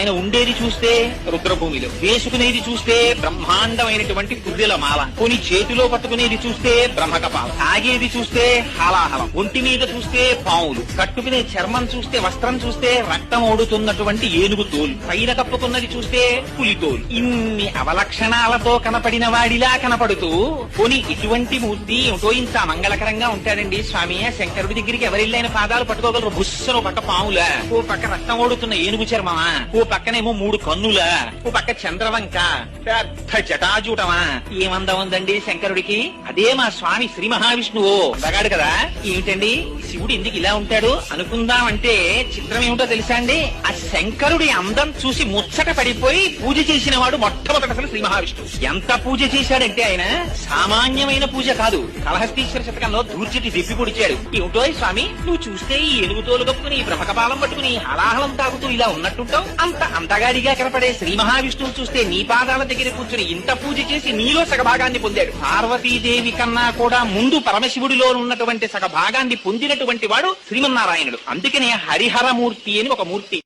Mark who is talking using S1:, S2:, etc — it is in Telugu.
S1: ఆయన ఉండేది చూస్తే రుద్రభూమిలో, వేసుకునేది చూస్తే బ్రహ్మాండమైనటువంటి పుర్రెల మాల, కొని చేతిలో పట్టుకునేది చూస్తే బ్రహ్మకపాల, తాగేది చూస్తే హాలాహలం, ఒంటి మీద చూస్తే పావులు, కట్టుకునే చర్మం చూస్తే, వస్త్రం చూస్తే రక్తం ఓడుతున్నటువంటి ఏనుగు తోలు, పైన కప్పుకున్నది చూస్తే పులితోలు. ఇన్ని అవలక్షణాలతో కనపడిన వాడిలా కనపడుతూ కొని ఇటువంటి మూర్తి ఏమిటో ఇంత మంగళకరంగా ఉంటాడండి స్వామి. శంకరుడి దగ్గరికి ఎవరిల్లైన పాదాలు పట్టుకోగలరు. బుస్సను పక్క పాములా, ఓ పక్క రక్తం ఓడుతున్న ఏనుగు చర్మమా, ఓ పక్కనేమో 3 కన్నులా, ఓ పక్క చంద్రవంక, పెద్ద జటాజూటమా. ఏమందం ఉందండి శంకరుడికి. అదే మా స్వామి శ్రీ మహావిష్ణువు బగాడు కదా. ఏమిటండి శివుడు ఎందుకు ఇలా ఉంటాడు అనుకుందామంటే చిత్రం ఏమిటో తెలుసా అండి. ఆ శంకరుడి అందం చూసి ముచ్చట పడిపోయి పూజ చేసిన వాడు మొట్టమొదటి అసలు శ్రీ మహావిష్ణువు. ఎంత పూజ చేశాడంటే ఆయన సామాన్యమైన పూజ కాదు. కళహస్తీశ్వర శతకంలో దూర్చటి దిప్పి పొడిచాడు. ఏమిటో స్వామి నువ్వు చూస్తే ఈ ఏనుగుతోలు కప్పుకుని బ్రహ్మకపాలం పట్టుకుని హలాహలం తాగుతూ ఇలా ఉన్నట్టుంటావు. అంత అంతగాడిగా కనపడే శ్రీ మహావిష్ణువు చూస్తే నీ పాదాల దగ్గర కూర్చుని ఇంత పూజ చేసి నీలో సగభాగాన్ని పొందాడు. పార్వతీదేవి కన్నా కూడా ముందు పరమశివుడిలో ఉన్నటువంటి సగభాగాన్ని పొందినటువంటి వాడు శ్రీమన్నారాయణుడు. అందుకనే హరిహరమూర్తి అని ఒక మూర్తి.